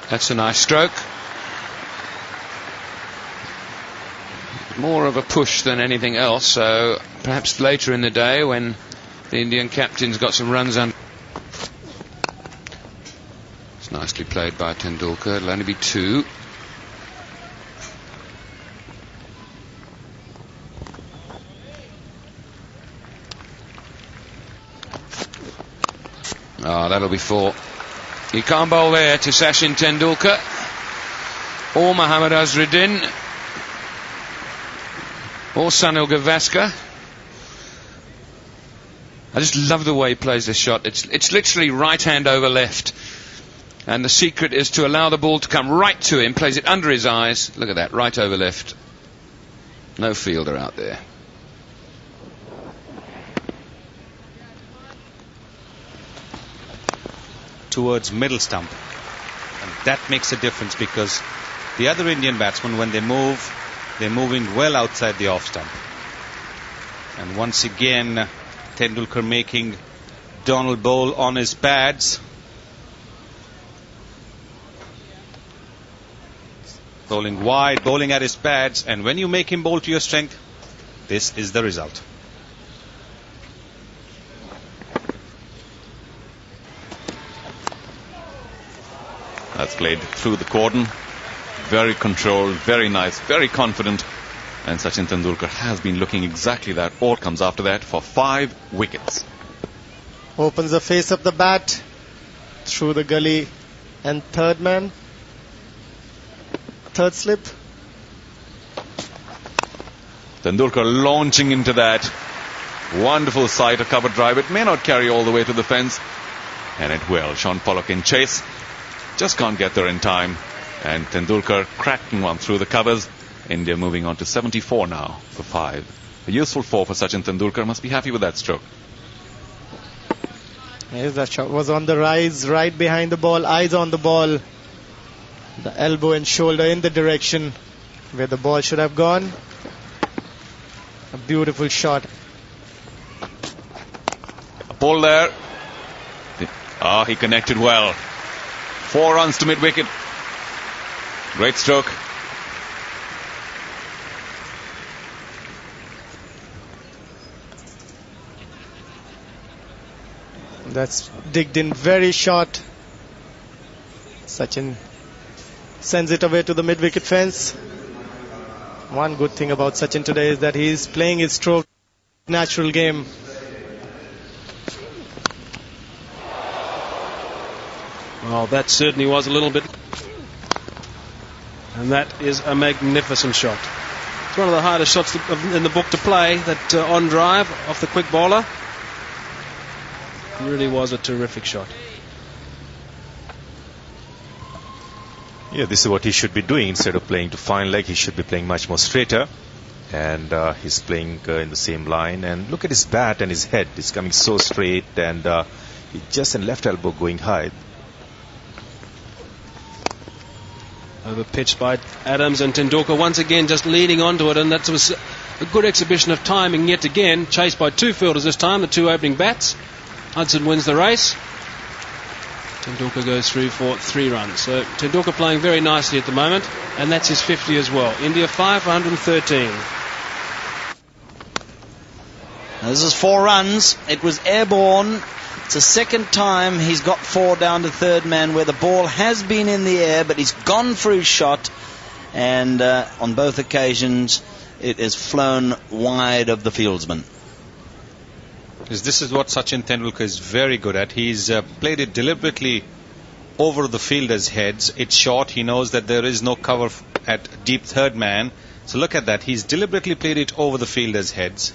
That's a nice stroke. More of a push than anything else, so perhaps later in the day when the Indian captain's got some runs under. It's nicely played by Tendulkar. It'll only be 2. Oh, that'll be 4. He can't bowl there to Sachin Tendulkar or Mohammad Azharuddin or Sunil Gavaskar. I just love the way he plays this shot. It's literally right hand over left, and the secret is to allow the ball to come right to him. Plays it under his eyes. Look at that, right over left. No fielder out there. Towards middle stump, and that makes a difference because the other Indian batsmen, when they move, they're moving well outside the off stump. And once again, Tendulkar making Donald bowl on his pads. Bowling wide, bowling at his pads, and when you make him bowl to your strength, this is the result. That's played through the cordon. Very controlled, very nice, very confident. And Sachin Tendulkar has been looking exactly that. All comes after that for 5 wickets. Opens the face of the bat through the gully, and third man, third slip. Tendulkar launching into that. Wonderful sight, a cover drive. It may not carry all the way to the fence, and it will. Sean Pollock in chase. Just can't get there in time. And Tendulkar cracking one through the covers. India moving on to 74 now for 5. A useful 4 for Sachin Tendulkar. Must be happy with that stroke. Yes, that shot was on the rise, right behind the ball, eyes on the ball. The elbow and shoulder in the direction where the ball should have gone. A beautiful shot. A pull there. He connected well. 4 runs to mid-wicket. Great stroke. That's digged in very short. Sachin sends it away to the mid-wicket fence. One good thing about Sachin today is that he's playing his stroke natural game. Well, that certainly was a little bit. And that is a magnificent shot. It's one of the hardest shots in the book to play, that on drive off the quick bowler. It really was a terrific shot. Yeah, this is what he should be doing. Instead of playing to fine leg, he should be playing much more straighter. And he's playing in the same line. And look at his bat and his head. It's coming so straight, and he just in left elbow going high. Over pitched by Adams, and Tendulkar once again just leaning onto it, and that was a good exhibition of timing yet again. Chased by 2 fielders this time, the 2 opening bats. Hudson wins the race. Tendulkar goes through for 3 runs. So Tendulkar playing very nicely at the moment, and that's his 50 as well. India 5 for 113. Now, this is 4 runs. It was airborne. It's the second time he's got 4 down to third man, where the ball has been in the air, but he's gone for his shot, and on both occasions it has flown wide of the fieldsman. This is what Sachin Tendulkar is very good at. He's played it deliberately over the fielder's heads. It's short. He knows that there is no cover at deep third man. So look at that. He's deliberately played it over the fielder's heads.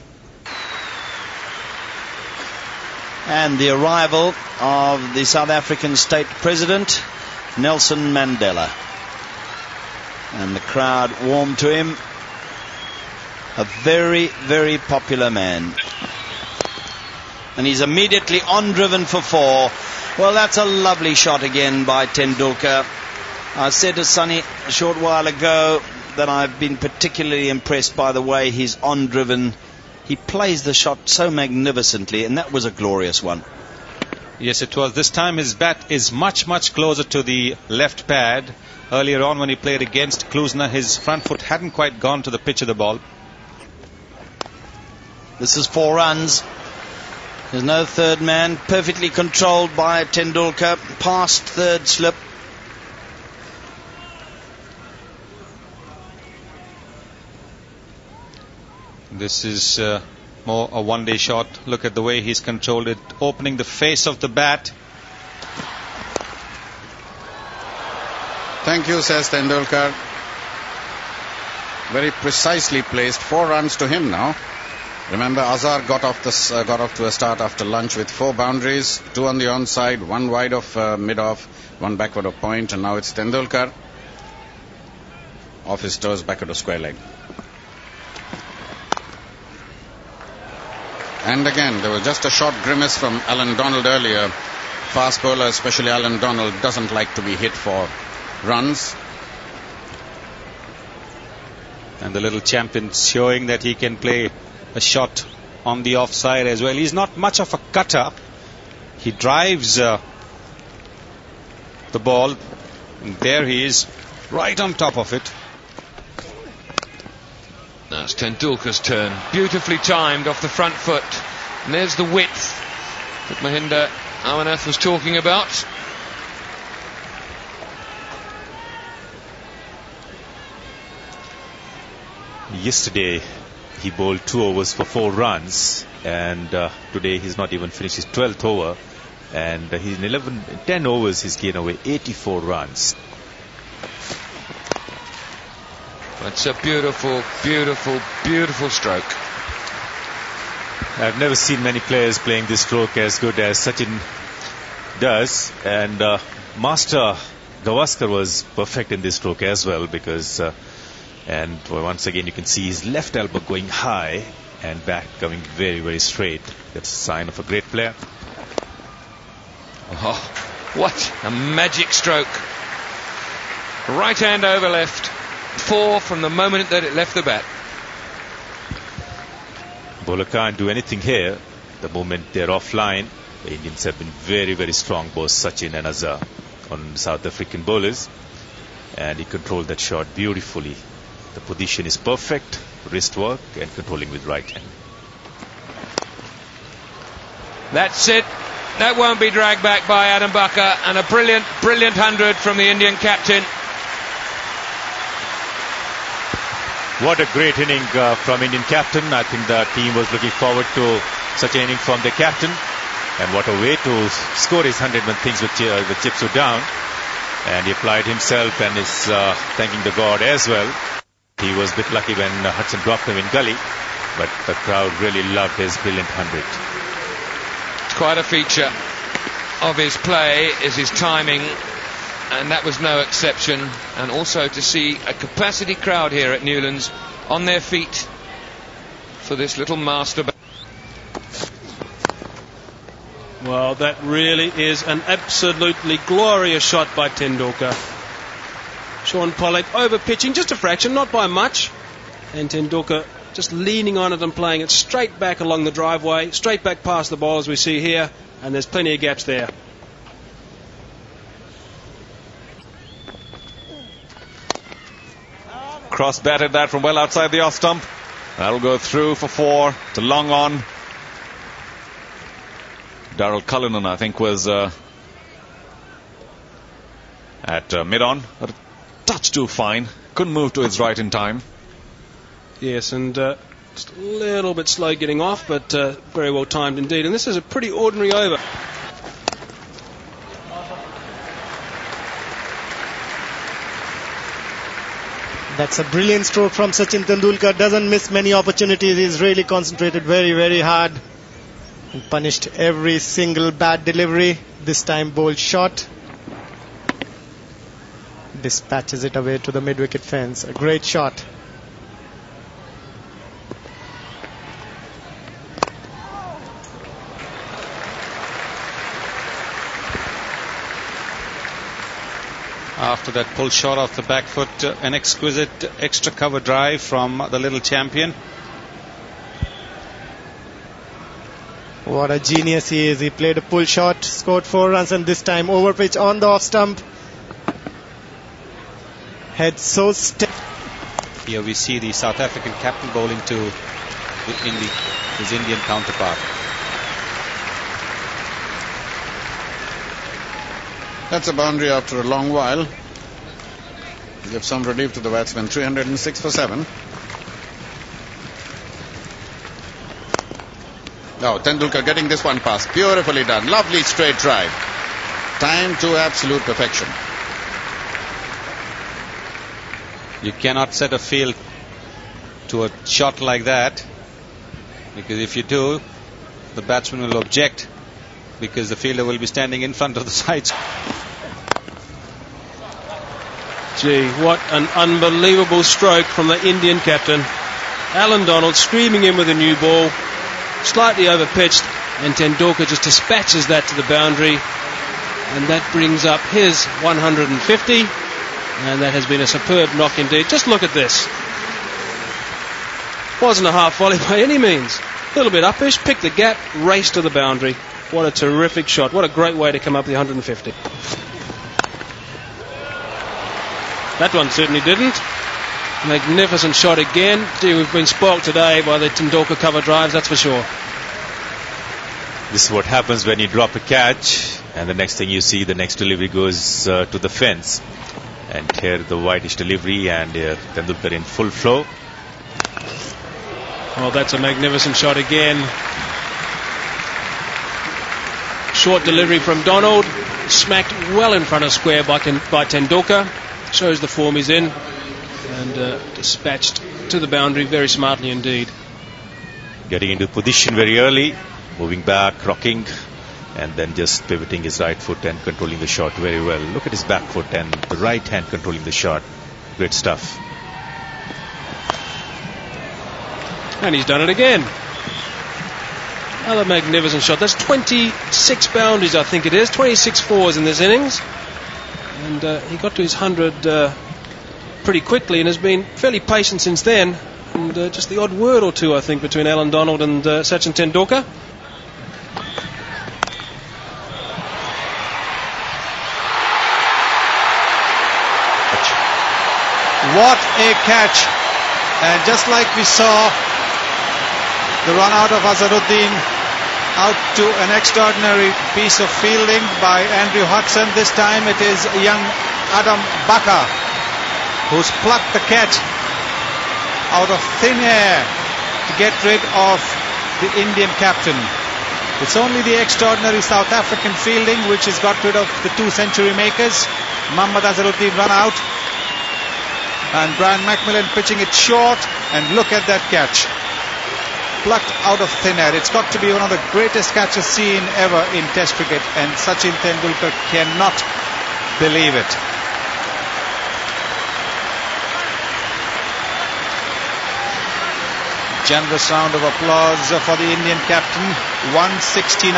And the arrival of the South African state president, Nelson Mandela. And the crowd warm to him. A very, very popular man. And he's immediately on driven for 4. Well, that's a lovely shot again by Tendulkar. I said to Sonny a short while ago that I've been particularly impressed by the way he's on driven. He plays the shot so magnificently, and that was a glorious one. Yes, it was. This time his bat is much, much closer to the left pad. Earlier on when he played against Klusner, his front foot hadn't quite gone to the pitch of the ball. This is 4 runs. There's no third man. Perfectly controlled by Tendulkar. Past third slip. This is more a one-day shot. Look at the way he's controlled it, opening the face of the bat. Thank you, says Tendulkar. Very precisely placed. 4 runs to him now. Remember, Azhar got off to a start after lunch with 4 boundaries, 2 on the onside, 1 wide of mid-off, 1 backward of point, and now it's Tendulkar off his toes, backward of square leg. And again, there was just a short grimace from Alan Donald earlier. Fast bowler, especially Alan Donald, doesn't like to be hit for runs. And the little champion showing that he can play a shot on the offside as well. He's not much of a cutter. He drives the ball. And there he is, right on top of it. Now it's Tendulkar's turn. Beautifully timed off the front foot. And there's the width that Mahinda Amanath was talking about. Yesterday he bowled 2 overs for 4 runs, and today he's not even finished his 12th over, and he's in 10 overs he's gained away 84 runs. That's a beautiful, beautiful, beautiful stroke. I've never seen many players playing this stroke as good as Sachin does, and Master Gavaskar was perfect in this stroke as well, because and once again you can see his left elbow going high and back coming very, very straight. That's a sign of a great player. Oh, what a magic stroke. Right hand over left. 4 from the moment that it left the bat. Bowler can't do anything here. The moment they're offline, the Indians have been very, very strong, both Sachin and Azhar, on South African bowlers, and he controlled that shot beautifully. The position is perfect, wrist work and controlling with right hand. That's it. That won't be dragged back by Adam Bucker, and a brilliant, brilliant 100 from the Indian captain. What a great inning from Indian captain. I think the team was looking forward to such an inning from the captain, and what a way to score his 100 when things the chips were down. And he applied himself and is thanking the God as well. He was a bit lucky when Hudson dropped him in gully, but the crowd really loved his brilliant 100. Quite a feature of his play is his timing, and that was no exception. And also to see a capacity crowd here at Newlands on their feet for this little master. Well, that really is an absolutely glorious shot by Tendulkar. Sean Pollock over pitching just a fraction, not by much, and Tendulkar just leaning on it and playing it straight back along the driveway, straight back past the ball as we see here, and there's plenty of gaps there. Cross batted that from well outside the off stump. That'll go through for 4. It's a long on. Darrell Cullinan, I think, was at mid-on. But a touch too fine. Couldn't move to his right in time. Yes, and just a little bit slow getting off, but very well timed indeed. And this is a pretty ordinary over. That's a brilliant stroke from Sachin Tendulkar. Doesn't miss many opportunities. He's really concentrated very, very hard and punished every single bad delivery. This time bowled short. Dispatches it away to the mid-wicket fence. A great shot. After that pull shot off the back foot, an exquisite extra cover drive from the little champion. What a genius he is. He played a pull shot, scored 4 runs, and this time over pitch on the off stump. Head so stiff. Here we see the South African captain bowling to his Indian counterpart. That's a boundary after a long while. Give some relief to the batsman. 306 for 7. Now Tendulkar getting this one past. Beautifully done. Lovely straight drive. Time to absolute perfection. You cannot set a field to a shot like that, because if you do, the batsman will object, because the fielder will be standing in front of the sides. Gee, what an unbelievable stroke from the Indian captain. Alan Donald screaming in with a new ball, slightly over pitched, and Tendulkar just dispatches that to the boundary, and that brings up his 150, and that has been a superb knock indeed. Just look at this. Wasn't a half volley by any means. A little bit uppish, picked the gap, raced to the boundary. What a terrific shot. What a great way to come up the 150. That one certainly didn't. Magnificent shot again. Gee, we've been spoilt today by the Tendulkar cover drives, that's for sure. This is what happens when you drop a catch, and the next thing you see, the next delivery goes to the fence. And here the wideish delivery, and Tendulkar in full flow. Well, that's a magnificent shot again. Short delivery from Donald, smacked well in front of square by Tendulkar. Shows the form he's in, and dispatched to the boundary very smartly indeed. Getting into position very early, moving back, rocking, and then just pivoting his right foot and controlling the shot very well. Look at his back foot and the right hand controlling the shot. Great stuff. And he's done it again. Another magnificent shot. That's 26 boundaries, I think it is. 26 fours in this innings. And he got to his 100 pretty quickly and has been fairly patient since then. And just the odd word or two, I think, between Alan Donald and Sachin Tendulkar. What a catch. And just like we saw the run out of Azharuddin, out to an extraordinary piece of fielding by Andrew Hudson. This time it is young Adam Bakar who's plucked the catch out of thin air to get rid of the Indian captain. It's only the extraordinary South African fielding which has got rid of the 2 century makers. Mohammad Azharuddin run out, and Brian McMillan pitching it short, and look at that catch. Plucked out of thin air. It's got to be one of the greatest catches seen ever in Test cricket, and Sachin Tendulkar cannot believe it. Generous round of applause for the Indian captain. 169.